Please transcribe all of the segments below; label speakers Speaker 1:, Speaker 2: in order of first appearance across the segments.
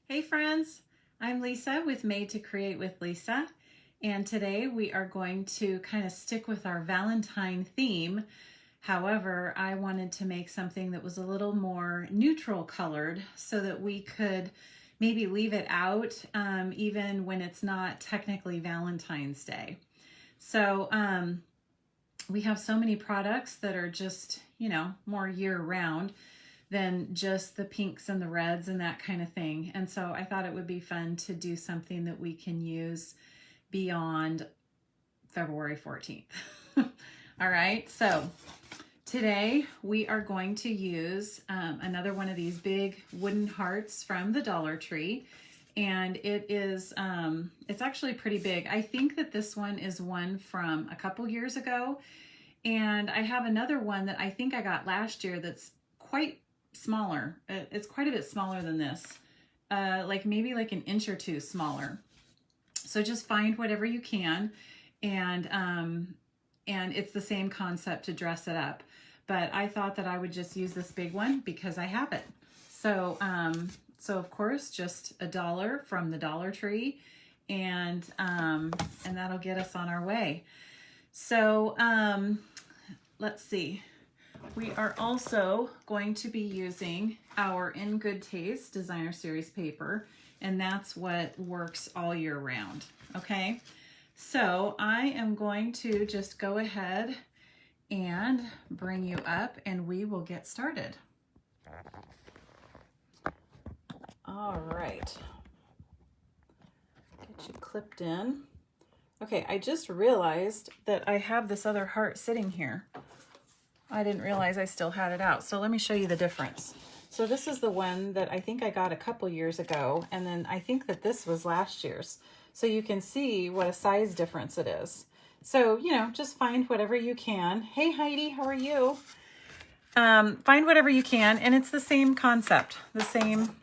Speaker 1: Hey friends, I'm Lisa with Made to Create with Lisa, and today we are going to kind of stick with our Valentine theme. However, I wanted to make something that was a little more neutral colored so that we could maybe leave it out even when it's not technically Valentine's Day. So we have so many products that are just, more year round than just the pinks and the reds and that kind of thing. And so I thought it would be fun to do something that we can use beyond February 14th. All right, so today we are going to use another one of these big wooden hearts from the Dollar Tree. And it is, it's actually pretty big. I think that this one is one from a couple years ago. And I have another one that I think I got last year that's quite smaller. It's quite a bit smaller than this, like maybe like an inch or two smaller. So just find whatever you can, and it's the same concept to dress it up. But I thought that I would just use this big one because I have it. So so of course just $1 from the Dollar Tree, and that'll get us on our way. So let's see. We are also going to be using our In Good Taste Designer Series paper, and that's what works all year round, okay? So I am going to just go ahead and bring you up and we will get started. All right. Get you clipped in. Okay, I just realized that I have this other heart sitting here. I didn't realize I still had it out. So let me show you the difference. So this is the one that I think I got a couple years ago, and then I think that this was last year's. So you can see what a size difference it is. So, just find whatever you can. Hey Heidi, how are you? Find whatever you can, and it's the same concept, the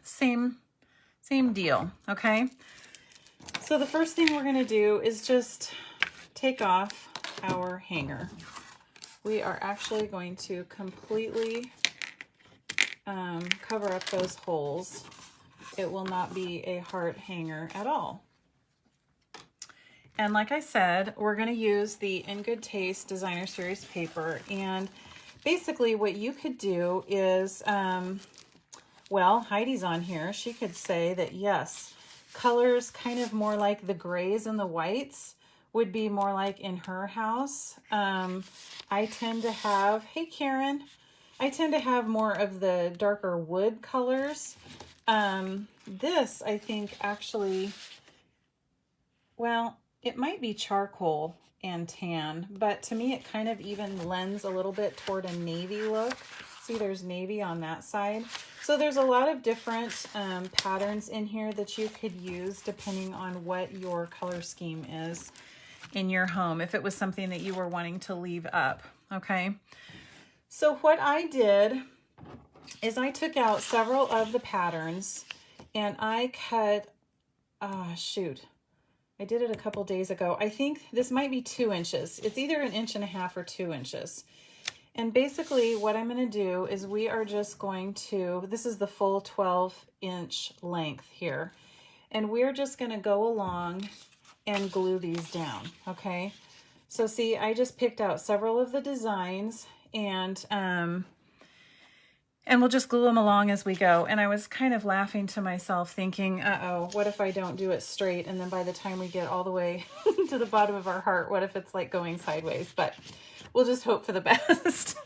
Speaker 1: same deal, okay? So the first thing we're gonna do is just take off our hanger. We are actually going to completely cover up those holes. It will not be a heart hanger at all. And like I said, we're going to use the In Good Taste Designer Series paper. And basically what you could do is, well, Heidi's on here. She could say that, yes, colors kind of more like the grays and the whites would be more like in her house. I tend to have, hey Karen, I tend to have more of the darker wood colors. This, I think actually, well, it might be charcoal and tan, but to me it kind of even lends a little bit toward a navy look. See, there's navy on that side. So there's a lot of different patterns in here that you could use depending on what your color scheme is in your home, if it was something that you were wanting to leave up, okay? So what I did is I took out several of the patterns and I cut, shoot, I did it a couple days ago. I think this might be 2 inches. It's either 1.5 inches or 2 inches. And basically what I'm gonna do is we are just going to, this is the full 12-inch length here, and we're just gonna go along and glue these down, okay? So see, I just picked out several of the designs, and we'll just glue them along as we go. And I was kind of laughing to myself thinking, uh-oh, what if I don't do it straight? And then by the time we get all the way to the bottom of our heart, what if it's like going sideways? But we'll just hope for the best.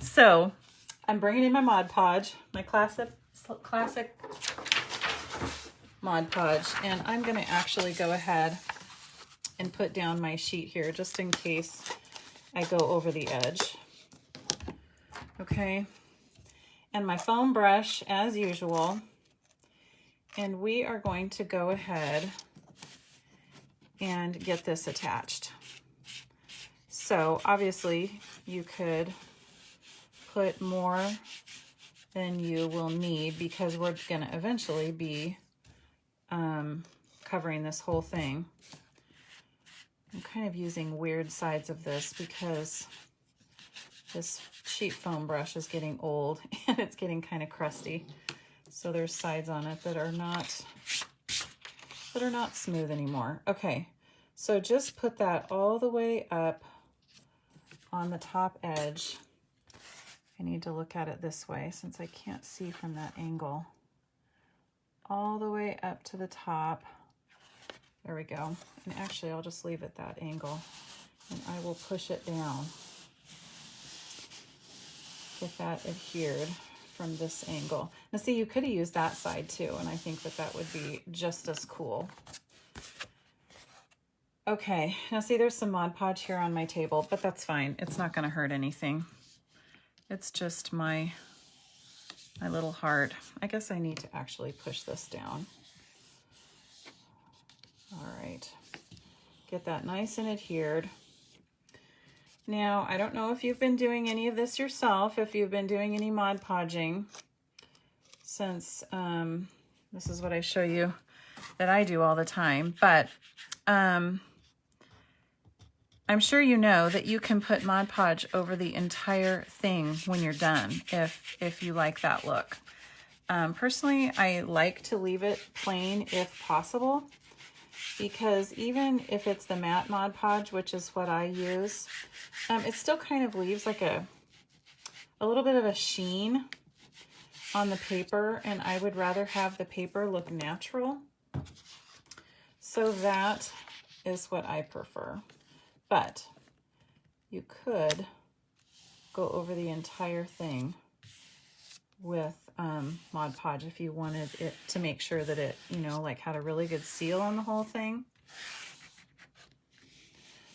Speaker 1: So I'm bringing in my Mod Podge, my classic Mod Podge, and I'm going to actually go ahead and put down my sheet here just in case I go over the edge. Okay, and my foam brush as usual, and we are going to go ahead and get this attached. So obviously you could put more than you will need because we're going to eventually be covering this whole thing. I'm kind of using weird sides of this because this sheet foam brush is getting old and it's getting kind of crusty. So there's sides on it that are not smooth anymore. Okay, so just put that all the way up on the top edge. I need to look at it this way since I can't see from that angle. All the way up to the top. There we go. And actually, I'll just leave it that angle, and I will push it down. Get that adhered from this angle. Now see, you could have used that side too, and I think that that would be just as cool. Okay, now see, there's some Mod Podge here on my table, but that's fine. It's not going to hurt anything. It's just my little heart. I guess I need to actually push this down. All right, get that nice and adhered. Now, I don't know if you've been doing any of this yourself, if you've been doing any Mod Podging, since this is what I show you that I do all the time, but I'm sure you know that you can put Mod Podge over the entire thing when you're done, if you like that look. Personally, I like to leave it plain if possible, because even if it's the matte Mod Podge, which is what I use, it still kind of leaves like a little bit of a sheen on the paper, and I would rather have the paper look natural. So that is what I prefer. But you could go over the entire thing with Mod Podge if you wanted it to make sure that it, you know, like had a really good seal on the whole thing.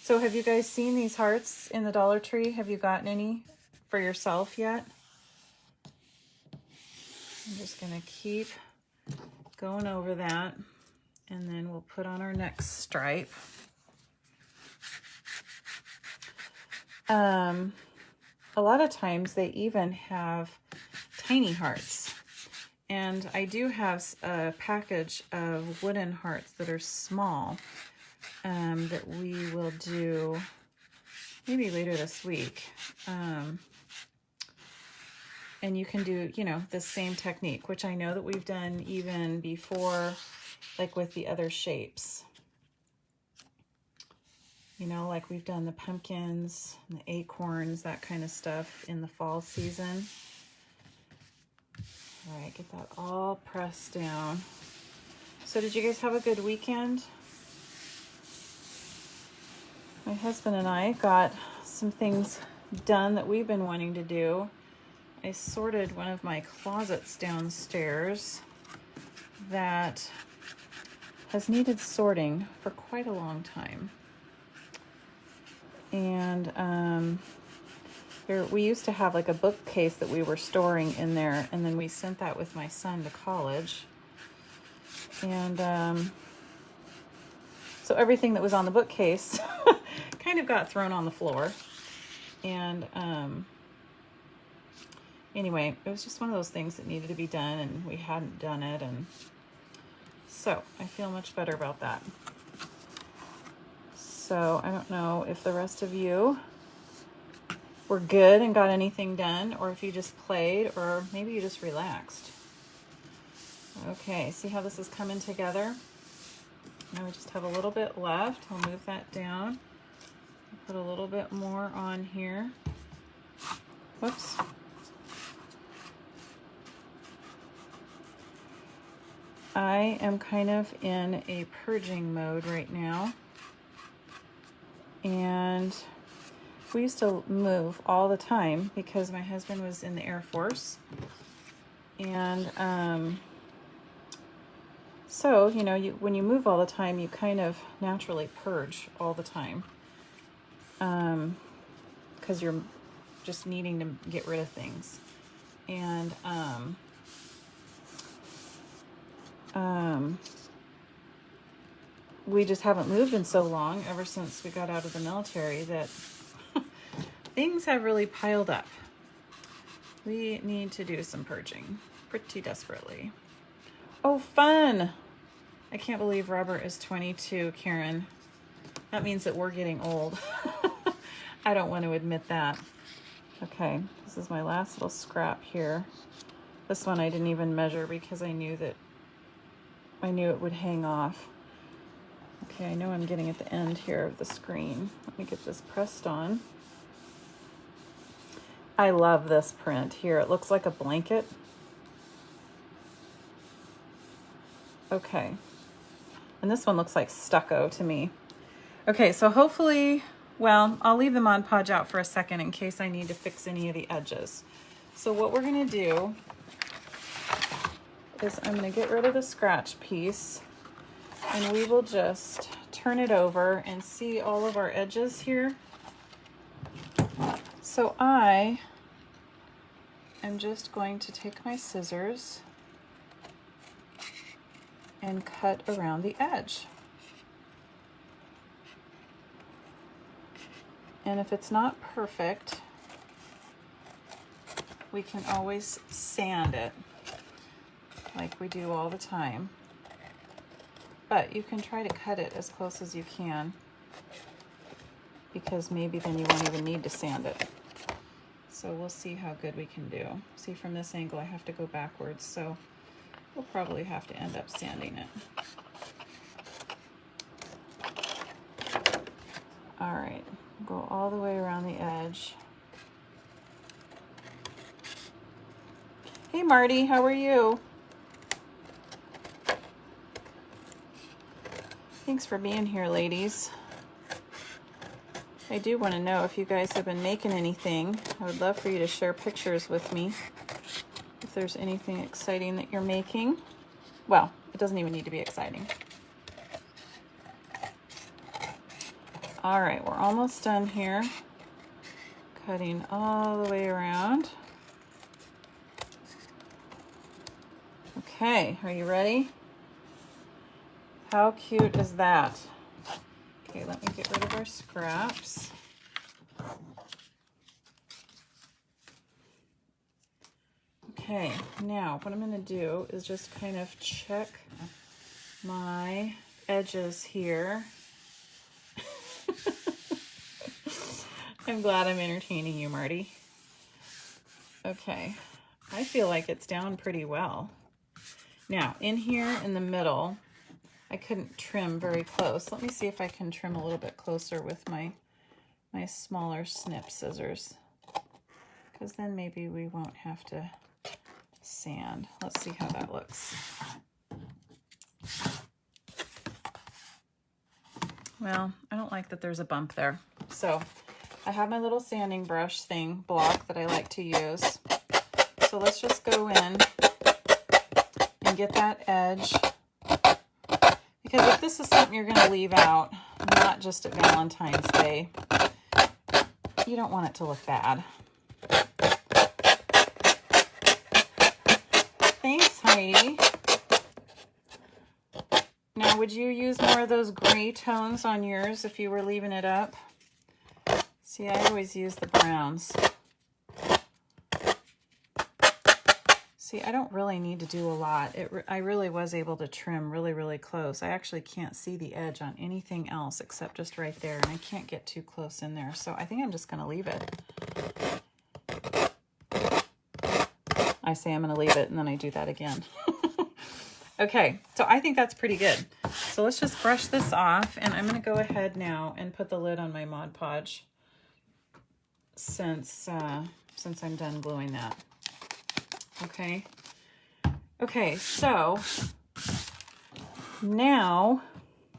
Speaker 1: So have you guys seen these hearts in the Dollar Tree? Have you gotten any for yourself yet? I'm just gonna keep going over that, and then we'll put on our next stripe. A lot of times they even have tiny hearts, and I do have a package of wooden hearts that are small that we will do maybe later this week. And you can do, you know, the same technique, which I know that we've done even before, like with the other shapes. You know, like we've done the pumpkins and the acorns, that kind of stuff in the fall season. All right, get that all pressed down. So did you guys have a good weekend? My husband and I got some things done that we've been wanting to do. I sorted one of my closets downstairs that has needed sorting for quite a long time. And we used to have like a bookcase that we were storing in there, and then we sent that with my son to college. And so everything that was on the bookcase kind of got thrown on the floor. And anyway, it was just one of those things that needed to be done, and we hadn't done it, and so I feel much better about that. So I don't know if the rest of you were good and got anything done, or if you just played, or maybe you just relaxed. Okay, see how this is coming together? Now we just have a little bit left. I'll move that down. Put a little bit more on here. Whoops. I am kind of in a purging mode right now. And we used to move all the time because my husband was in the Air Force. And so, you know, when you move all the time, you kind of naturally purge all the time. Because you're just needing to get rid of things. And we just haven't moved in so long, ever since we got out of the military, that things have really piled up. We need to do some purging pretty desperately. Oh, fun! I can't believe Robert is 22, Karen. That means that we're getting old. I don't want to admit that. Okay, this is my last little scrap here This one I didn't even measure because I knew it would hang off. Okay, I know I'm getting at the end here of the screen. Let me get this pressed on. I love this print here. It looks like a blanket. Okay. And this one looks like stucco to me. Okay, so hopefully, well, I'll leave the Mod Podge out for a second in case I need to fix any of the edges. So what we're gonna do is I'm gonna get rid of the scratch piece, and we will just turn it over and see all of our edges here. So I am just going to take my scissors and cut around the edge. And if it's not perfect, we can always sand it like we do all the time. But you can try to cut it as close as you can, because maybe then you won't even need to sand it. So we'll see how good we can do. See, from this angle I have to go backwards, so we'll probably have to end up sanding it. All right, go all the way around the edge. Hey Marty, how are you? Thanks for being here, ladies. I do want to know if you guys have been making anything. I would love for you to share pictures with me if there's anything exciting that you're making. Well, it doesn't even need to be exciting. All right, we're almost done here. Cutting all the way around. Okay, are you ready? How cute is that? Okay, let me get rid of our scraps. Okay, now what I'm going to do is just kind of check my edges here. I'm glad I'm entertaining you, Marty. Okay, I feel like it's down pretty well. Now, in here in the middle, I couldn't trim very close. Let me see if I can trim a little bit closer with my smaller snip scissors, because then maybe we won't have to sand. Let's see how that looks. Well, I don't like that there's a bump there. So I have my little sanding brush block that I like to use. So let's just go in and get that edge. Because if this is something you're going to leave out, not just at Valentine's Day, you don't want it to look bad. Thanks, Heidi. Now, would you use more of those gray tones on yours if you were leaving it up? See, I always use the browns. See, I don't really need to do a lot. I really was able to trim really, really close. I actually can't see the edge on anything else except just right there, and I can't get too close in there. So I think I'm just going to leave it. I say I'm going to leave it, and then I do that again. Okay, so I think that's pretty good. So let's just brush this off, and I'm going to go ahead now and put the lid on my Mod Podge since I'm done gluing that. Okay. Okay, so now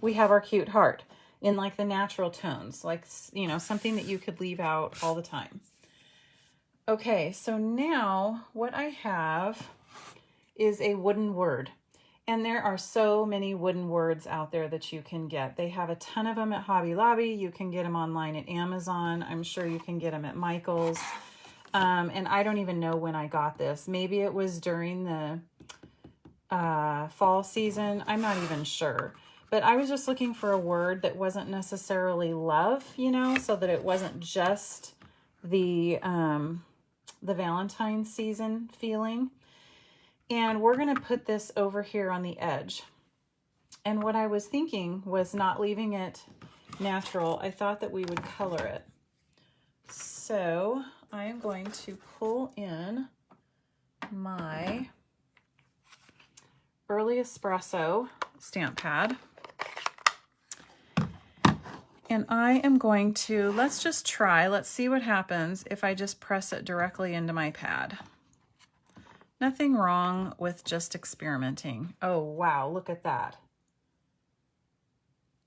Speaker 1: we have our cute heart in like the natural tones, like, you know, something that you could leave out all the time. Okay, so now what I have is a wooden word. And there are so many wooden words out there that you can get. They have a ton of them at Hobby Lobby. You can get them online at Amazon. I'm sure you can get them at Michael's. And I don't even know when I got this. Maybe it was during the fall season. I'm not even sure. But I was just looking for a word that wasn't necessarily love, you know, so that it wasn't just the Valentine's season feeling. And we're going to put this over here on the edge. And what I was thinking was not leaving it natural. I thought that we would color it. So I am going to pull in my Early Espresso stamp pad. And I am going to, let's just try, let's see what happens if I just press it directly into my pad. Nothing wrong with just experimenting. Oh, wow, look at that.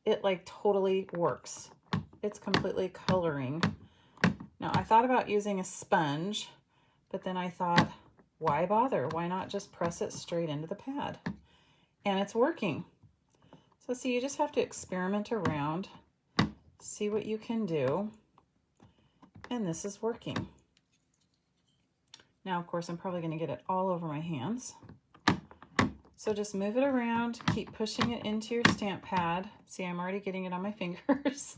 Speaker 1: It like totally works. It's completely coloring. Now, I thought about using a sponge, but then I thought, why bother? Why not just press it straight into the pad? And it's working. So see, you just have to experiment around, see what you can do, and this is working. Now, of course, I'm probably going to get it all over my hands. So just move it around, keep pushing it into your stamp pad. See, I'm already getting it on my fingers.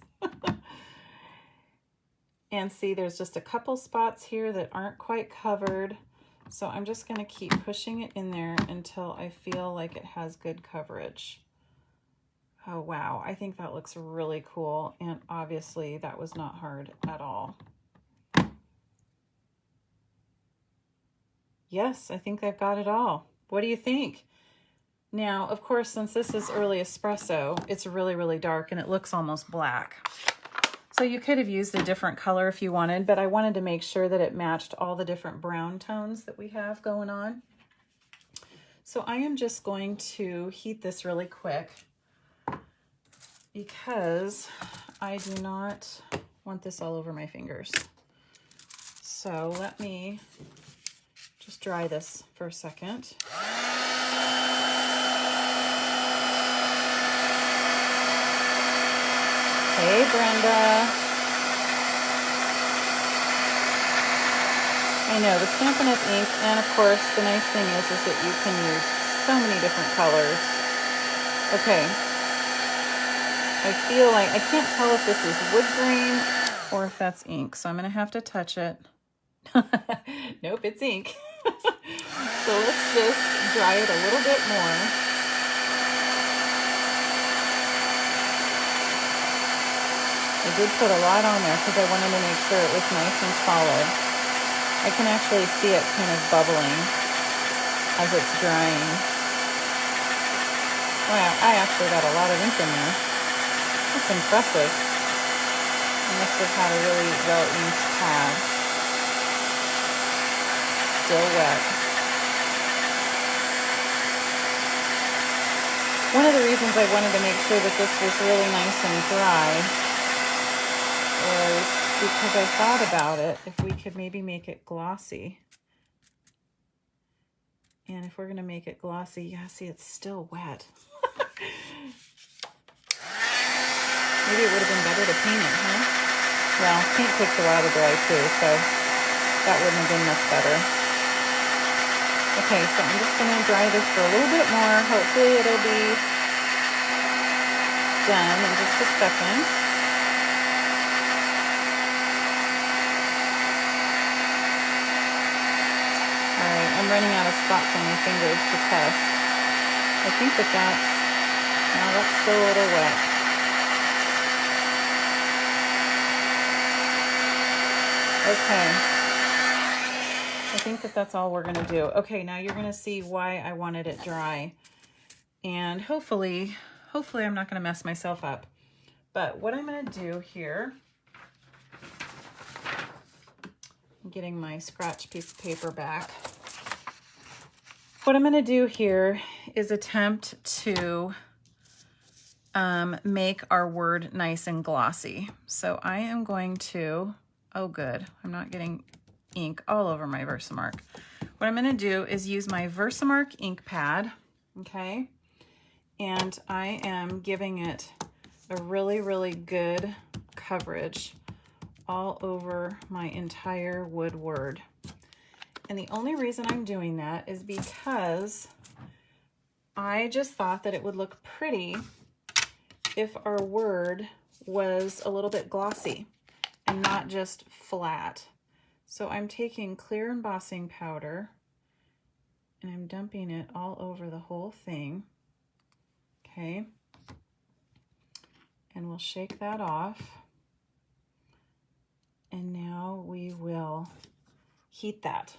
Speaker 1: And see, there's just a couple spots here that aren't quite covered. So I'm just going to keep pushing it in there until I feel like it has good coverage. Oh, wow. I think that looks really cool. And obviously that was not hard at all. Yes, I think I've got it all. What do you think? Now, of course, since this is Early Espresso, it's really, really dark and it looks almost black. So you could have used a different color if you wanted, but I wanted to make sure that it matched all the different brown tones that we have going on. So I am just going to heat this really quick because I do not want this all over my fingers. So let me just dry this for a second. Hey, Brenda. I know, the Stampin' Up! Ink, and of course, the nice thing is that you can use so many different colors. Okay. I feel like, I can't tell if this is wood grain or if that's ink, so I'm going to have to touch it. Nope, it's ink. So let's just dry it a little bit more. I did put a lot on there because I wanted to make sure it was nice and solid. I can actually see it kind of bubbling as it's drying. Wow, I actually got a lot of ink in there. That's impressive. I must have had a really well-inked pad. Still wet. One of the reasons I wanted to make sure that this was really nice and dry was because I thought about it, if we could maybe make it glossy. And if we're going to make it glossy, yeah, see, it's still wet. Maybe it would have been better to paint it, huh? Well, paint takes a while to dry too, so that wouldn't have been much better. Okay, so I'm just going to dry this for a little bit more. Hopefully it'll be done in just a second. Alright, I'm running out of spots on my fingers to test. I think that's, now that's still a little wet. Okay. I think that's all we're going to do. Okay, now you're going to see why I wanted it dry. And hopefully I'm not going to mess myself up. But what I'm going to do here, I'm getting my scratch piece of paper back. What I'm going to do here is attempt to make our word nice and glossy. So I am going to, oh good, I'm not getting ink all over my Versamark. What I'm going to do is use my Versamark ink pad, okay? And I am giving it a really, really good coverage all over my entire wood word. And the only reason I'm doing that is because I just thought that it would look pretty if our word was a little bit glossy and not just flat. So I'm taking clear embossing powder and I'm dumping it all over the whole thing. Okay. And we'll shake that off. And now we will heat that.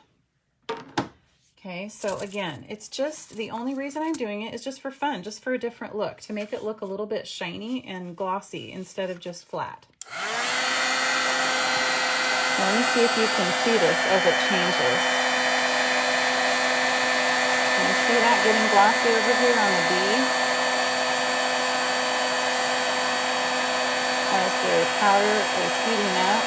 Speaker 1: Okay, so again, it's just, the only reason I'm doing it is just for fun, just for a different look, to make it look a little bit shiny and glossy instead of just flat. Now, let me see if you can see this as it changes. Can you see that getting glossy over here on the B? As the powder is heating up.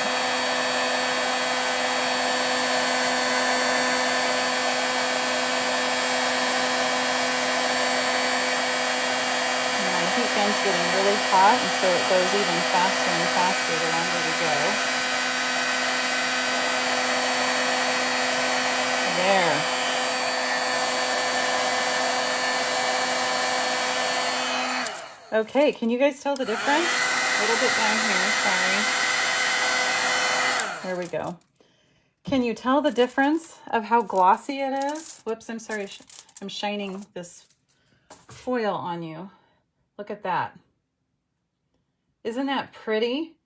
Speaker 1: Heat gun's getting really hot, and so it goes even faster and faster the longer we go. There. Okay, can you guys tell the difference? A little bit down here, sorry. There we go. Can you tell the difference of how glossy it is? Whoops, I'm sorry. I'm shining this foil on you. Look at that. Isn't that pretty?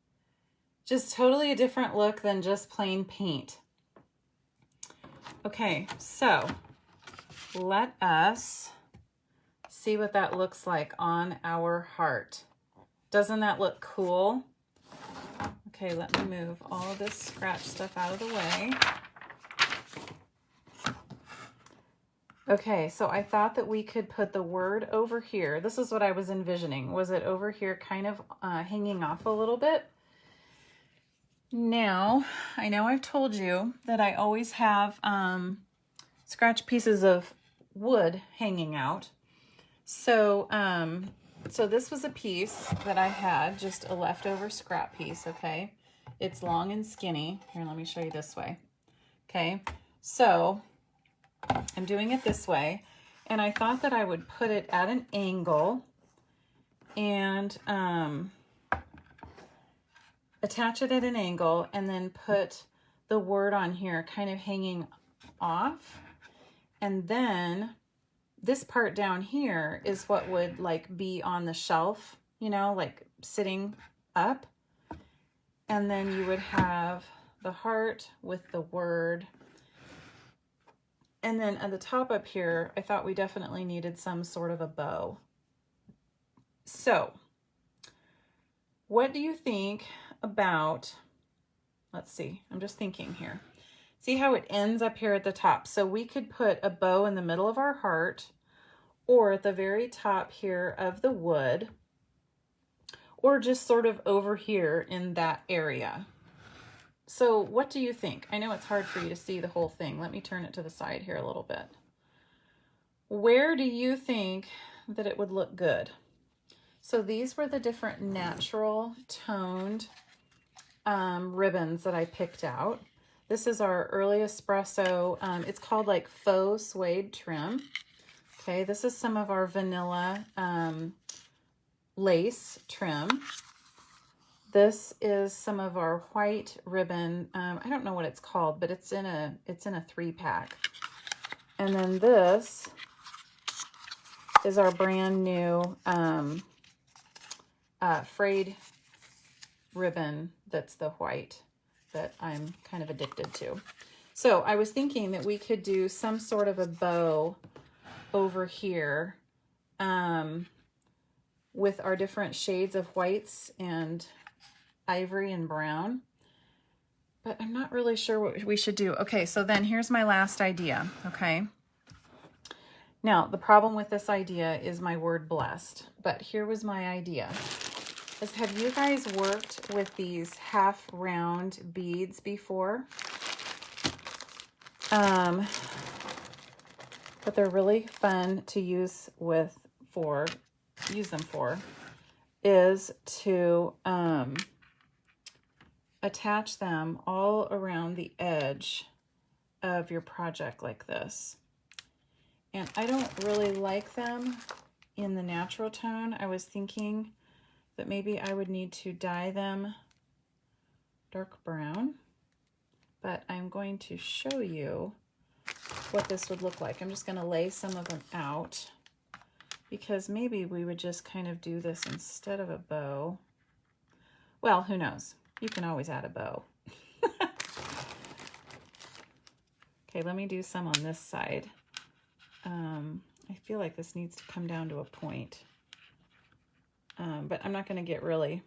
Speaker 1: Just totally a different look than just plain paint. Okay, so let us see what that looks like on our heart. Doesn't that look cool? Okay, let me move all of this scratch stuff out of the way. Okay, so I thought that we could put the word over here. This is what I was envisioning. Was it over here kind of hanging off a little bit? Now, I know I've told you that I always have scratch pieces of wood hanging out. So, so this was a piece that I had, just a leftover scrap piece, okay? It's long and skinny. Here, let me show you this way. Okay, so I'm doing it this way, and I thought that I would put it at an angle and attach it at an angle, and then put the word on here kind of hanging off. And then this part down here is what would like be on the shelf, you know, like sitting up. And then you would have the heart with the word. And then at the top up here, I thought we definitely needed some sort of a bow. So, what do you think about, let's see, I'm just thinking here. See how it ends up here at the top? So we could put a bow in the middle of our heart, or at the very top here of the wood, or just sort of over here in that area. So what do you think? I know it's hard for you to see the whole thing. Let me turn it to the side here a little bit. Where do you think that it would look good? So these were the different natural toned ribbons that I picked out. This is our early espresso. It's called like faux suede trim. Okay, this is some of our vanilla lace trim. This is some of our white ribbon. I don't know what it's called, but it's in a 3-pack. And then this is our brand new frayed ribbon that's the white that I'm kind of addicted to. So I was thinking that we could do some sort of a bow over here with our different shades of whites and ivory and brown, but I'm not really sure what we should do. Okay, so then here's my last idea, okay? Now, the problem with this idea is my word blessed, but here was my idea. Have you guys worked with these half round beads before? But they're really fun to use them for, is to attach them all around the edge of your project like this. And I don't really like them in the natural tone. I was thinking that maybe I would need to dye them dark brown, but I'm going to show you what this would look like. I'm just going to lay some of them out because maybe we would just kind of do this instead of a bow. Well, who knows? You can always add a bow. Okay, let me do some on this side. feel like this needs to come down to a point. But I'm not going to get really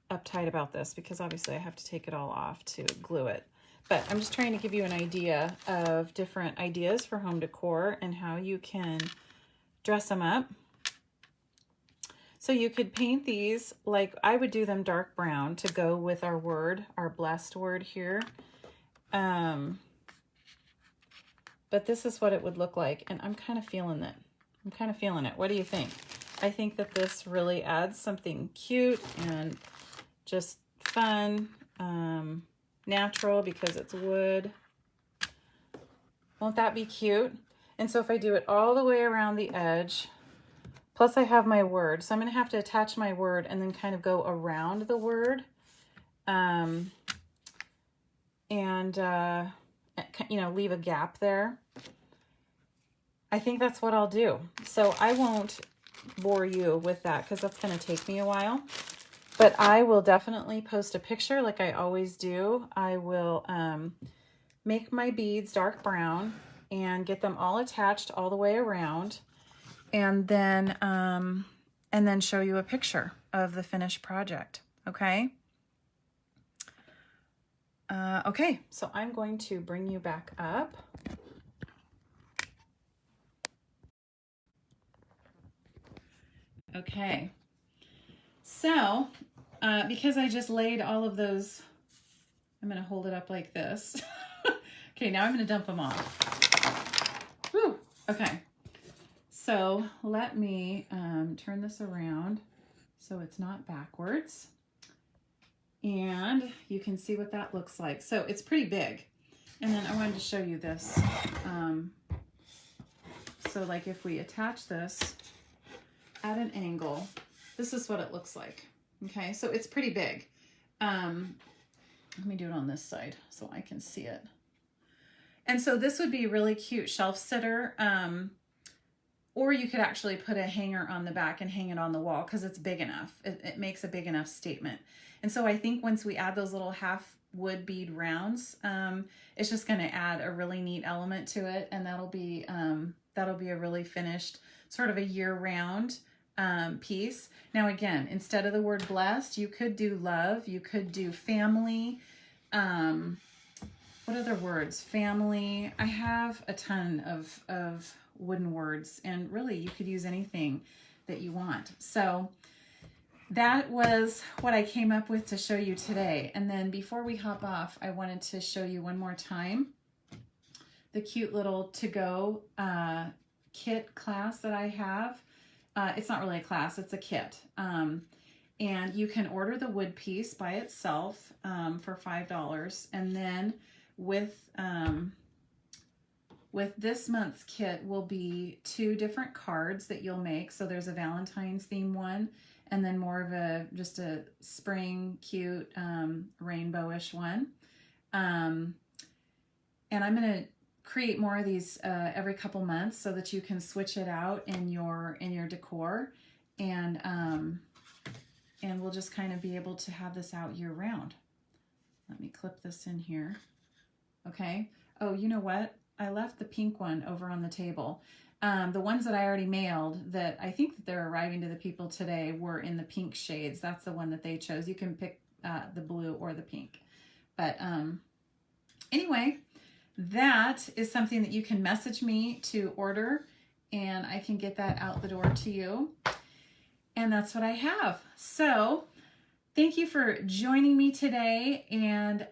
Speaker 1: uptight about this because obviously I have to take it all off to glue it. But I'm just trying to give you an idea of different ideas for home decor and how you can dress them up. So you could paint these, like I would do them dark brown to go with our word, our blessed word here. But this is what it would look like, and I'm kind of feeling it. I'm kind of feeling it. What do you think? I think that this really adds something cute and just fun, natural because it's wood. Won't that be cute? And so if I do it all the way around the edge, plus I have my word, so I'm going to have to attach my word and then kind of go around the word, and you know, leave a gap there. I think that's what I'll do. So I won't bore you with that because that's going to take me a while. But I will definitely post a picture like I always do. I will make my beads dark brown and get them all attached all the way around, and then show you a picture of the finished project. Okay. Okay, so I'm going to bring you back up. Okay, so because I just laid all of those, I'm going to hold it up like this. Okay, now I'm going to dump them off. Whew. Okay, so let me turn this around so it's not backwards. And you can see what that looks like. So it's pretty big. And then I wanted to show you this. So like if we attach this at an angle, this is what it looks like. Okay, so it's pretty big. Let me do it on this side so I can see it. And so this would be a really cute shelf sitter. Or you could actually put a hanger on the back and hang it on the wall because it's big enough. It makes a big enough statement. And so I think once we add those little half wood bead rounds, it's just going to add a really neat element to it. And that'll be a really finished sort of a year-round piece. Now, again, instead of the word blessed, you could do love. You could do family. What other words? Family. I have a ton of wooden words, and really you could use anything that you want. So that was what I came up with to show you today. And then before we hop off, I wanted to show you one more time the cute little to-go kit class that I have. It's not really a class, it's a kit. And you can order the wood piece by itself for $5. And then with this month's kit will be 2 different cards that you'll make. So there's a Valentine's theme one, and then more of just a spring cute rainbowish one. And I'm going to create more of these every couple months so that you can switch it out in your decor, and we'll just kind of be able to have this out year round. Let me clip this in here. Okay. Oh, you know what? I left the pink one over on the table. The ones that I already mailed that I think that they're arriving to the people today were in the pink shades. That's the one that they chose. You can pick the blue or the pink. But anyway, that is something that you can message me to order, and I can get that out the door to you. And that's what I have. So thank you for joining me today, and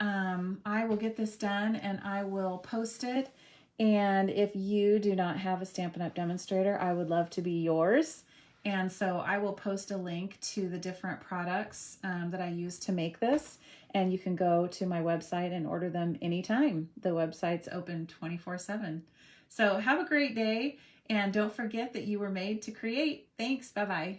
Speaker 1: I will get this done and I will post it. And if you do not have a Stampin' Up! Demonstrator, I would love to be yours. And so I will post a link to the different products that I use to make this. And you can go to my website and order them anytime. The website's open 24/7. So have a great day. And don't forget that you were made to create. Thanks. Bye-bye.